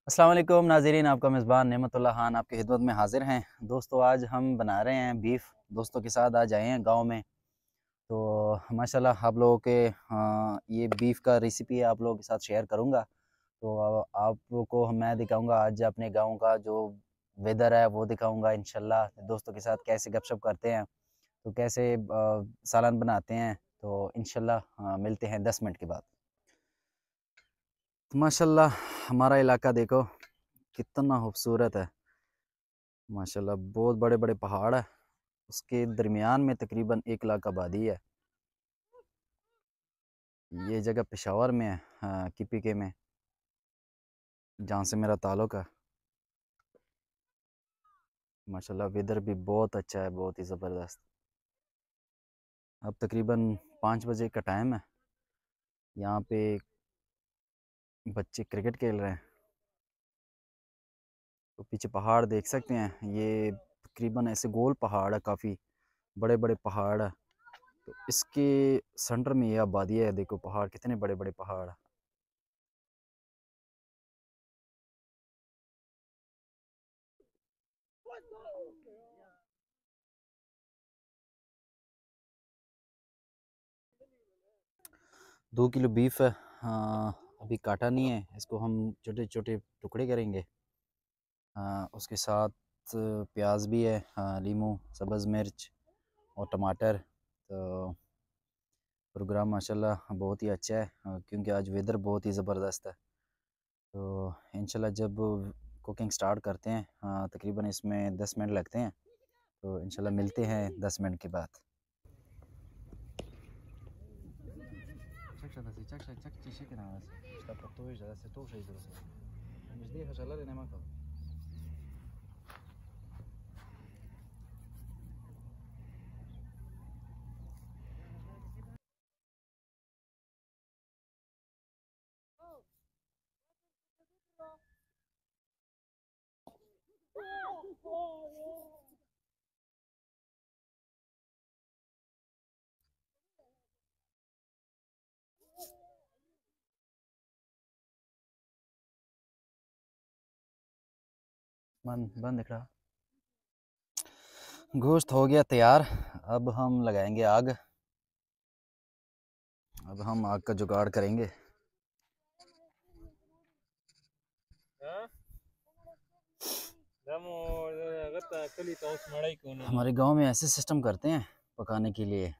अस्सलाम वालेकुम नाज़रीन, आपका मेज़बान नेमतुल्लाह खान आपकी खिदमत में हाज़िर हैं। दोस्तों आज हम बना रहे हैं बीफ। दोस्तों के साथ आज आए हैं गाँव में। तो माशाल्लाह आप लोगों के ये बीफ का रेसिपी आप लोगों के साथ शेयर करूँगा। तो आपको मैं दिखाऊँगा आज अपने गाँव का जो वेदर है वो दिखाऊँगा इंशाल्लाह। दोस्तों के साथ कैसे गपशप करते हैं, तो कैसे सालन बनाते हैं, तो इंशाल्लाह मिलते हैं 10 मिनट के बाद। तो माशाल्लाह हमारा इलाका देखो कितना खूबसूरत है। माशाल्लाह बहुत बड़े-बड़े पहाड़ है। उसके दरमियान में तकरीबन 1 लाख आबादी है। ये जगह पेशावर में है, केपीके में, जहाँ से मेरा ताल्लुक़ है। माशाल्लाह वेदर भी बहुत अच्छा है, बहुत ही ज़बरदस्त। अब तकरीबन 5 बजे का टाइम है। यहाँ पे बच्चे क्रिकेट खेल रहे हैं। तो पीछे पहाड़ देख सकते हैं, ये तकरीबन ऐसे गोल पहाड़ है, काफ़ी बड़े-बड़े पहाड़ है। तो इसके सेंटर में ये आबादी है, देखो पहाड़ कितने बड़े-बड़े पहाड़ हैं। 2 किलो बीफ है। अभी काटा नहीं है, इसको हम छोटे-छोटे टुकड़े करेंगे। उसके साथ प्याज भी है, लीमू, सब्ज़ मिर्च और टमाटर। तो प्रोग्राम माशाल्लाह बहुत ही अच्छा है, क्योंकि आज वेदर बहुत ही ज़बरदस्त है। तो इंशाल्लाह जब कुकिंग स्टार्ट करते हैं, तकरीबन इसमें 10 मिनट लगते हैं। तो इंशाल्लाह मिलते हैं 10 मिनट के बाद। बंद बंद दिख रहा। गोश्त हो गया तैयार। अब हम लगाएंगे आग। अब हम आग का जुगाड़ करेंगे। हमारे गांव में ऐसे सिस्टम करते हैं पकाने के लिए,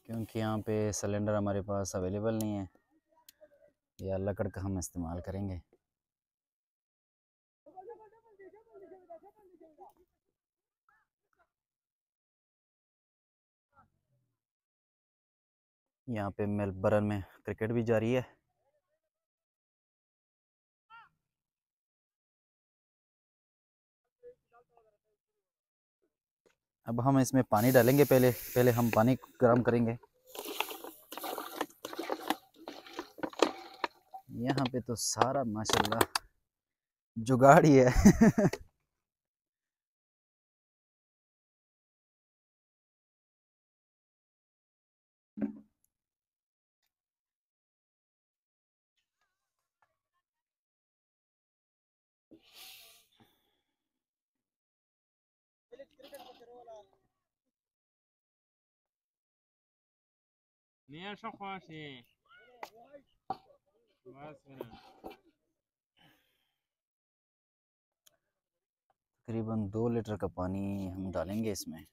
क्योंकि यहाँ पे सिलेंडर हमारे पास अवेलेबल नहीं है। या लकड़ का हम इस्तेमाल करेंगे। यहाँ पे मेलबर्न में क्रिकेट भी जारी है। अब हम इसमें पानी डालेंगे। पहले पहले हम पानी गर्म करेंगे। यहाँ पे तो सारा माशाल्लाह जुगाड़ ही है। तकरीबन 2 लीटर का पानी हम डालेंगे इसमें।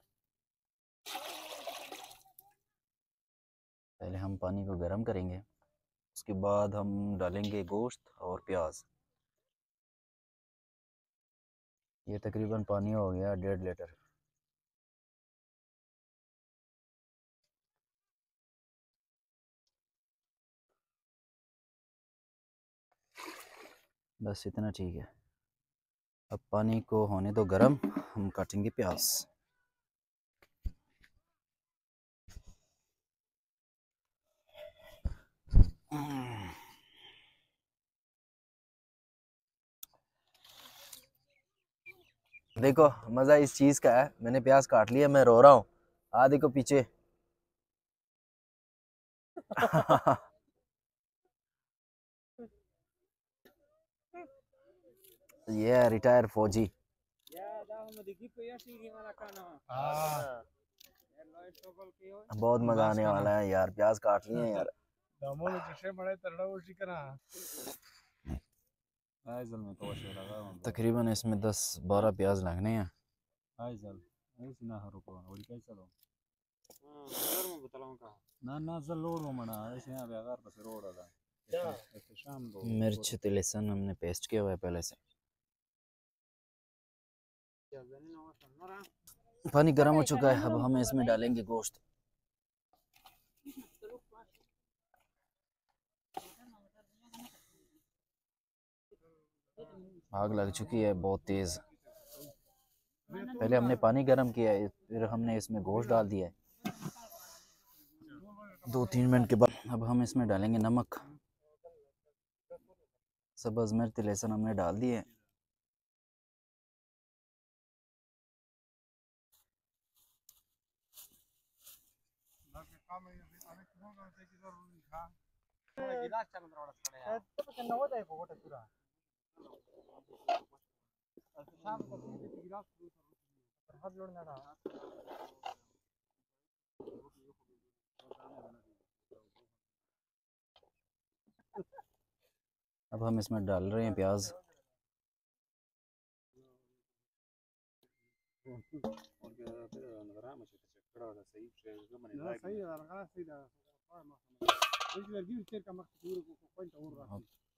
पहले हम पानी को गर्म करेंगे, उसके बाद हम डालेंगे गोश्त और प्याज। ये तकरीबन पानी हो गया 1.5 लीटर। बस इतना ठीक है। अब पानी को होने दो गर्म, हम काटेंगे प्याज। देखो मज़ा इस चीज़ का है, मैंने प्याज काट लिया, मैं रो रहा हूँ। देखो पीछे। ये है रिटायर फौजी। बहुत मजा आने वाला है यार, प्याज काट लिए हैं यार। तकरीबन इसमें 10-12 प्याज लगने हैं। मिर्च ते लहसुन हमने पेस्ट किया हुआ है पहले से। पानी गर्म हो चुका है, अब हम इसमें डालेंगे गोश्त। आग लग चुकी है बहुत तेज। पहले हमने पानी गर्म किया है, फिर हमने इसमें गोश्त डाल दिया है। 2-3 मिनट के बाद अब हम इसमें डालेंगे नमक, सब्ज़ मिर्च लहसुन हमने डाल दिए हैं। अब हम इसमें डाल रहे हैं प्याज।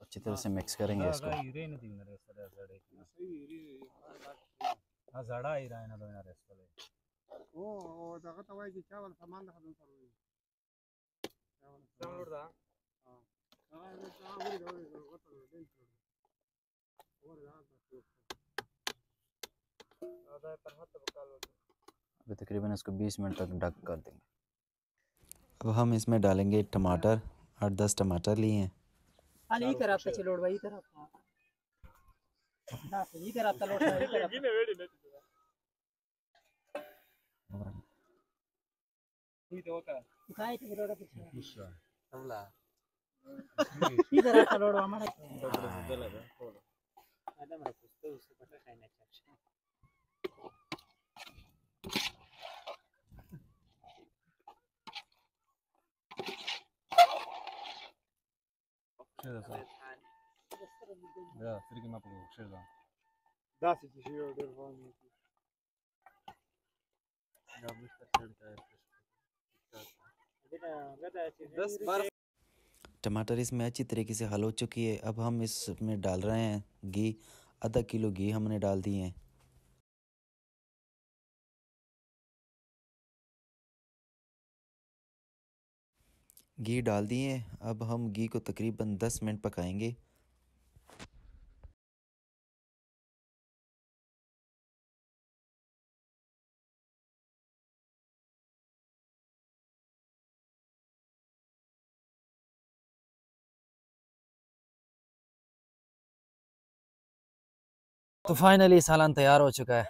अच्छी तरह से मिक्स करेंगे इसको। अभी तकरीबन इसको 20 मिनट तक ढक कर देंगे। अब हम इसमें डालेंगे टमाटर, 8-10 टमाटर लिए हैं। टमाटर इसमें अच्छी तरीके से हल हो चुकी है। अब हम इसमें डाल रहे हैं घी। आधा किलो घी हमने डाल दिए हैं। घी डाल दिए। अब हम घी को तकरीबन 10 मिनट पकाएंगे। तो फाइनली सालन तैयार हो चुका है।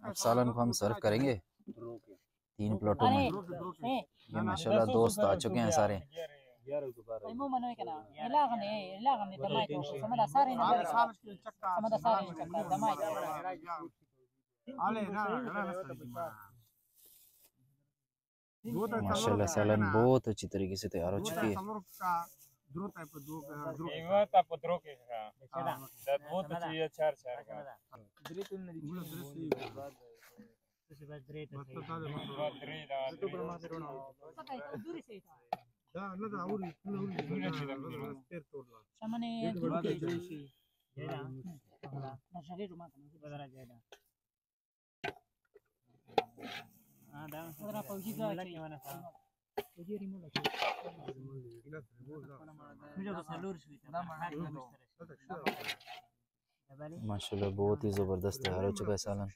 अब सालन को हम सर्व करेंगे 3 प्लेटों में। ये माशाल्लाह दोस्त आ चुके हैं सारे। माशाल्लाह सालन बहुत अच्छी तरीके से तैयार हो चुकी है। माशाल्लाह बहुत ही ज़बरदस्त तैयार हो चुका है सालन।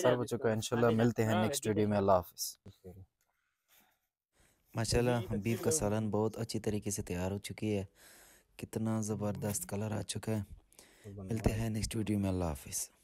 सर बच्चों को इंशाल्लाह मिलते हैं नेक्स्ट वीडियो में। अल्लाह हाफिज़। माशाल्लाह बीफ का सालन बहुत अच्छी तरीके से तैयार हो चुकी है। कितना ज़बरदस्त कलर आ चुका है। मिलते हैं नेक्स्ट वीडियो में। अल्लाह हाफिज़।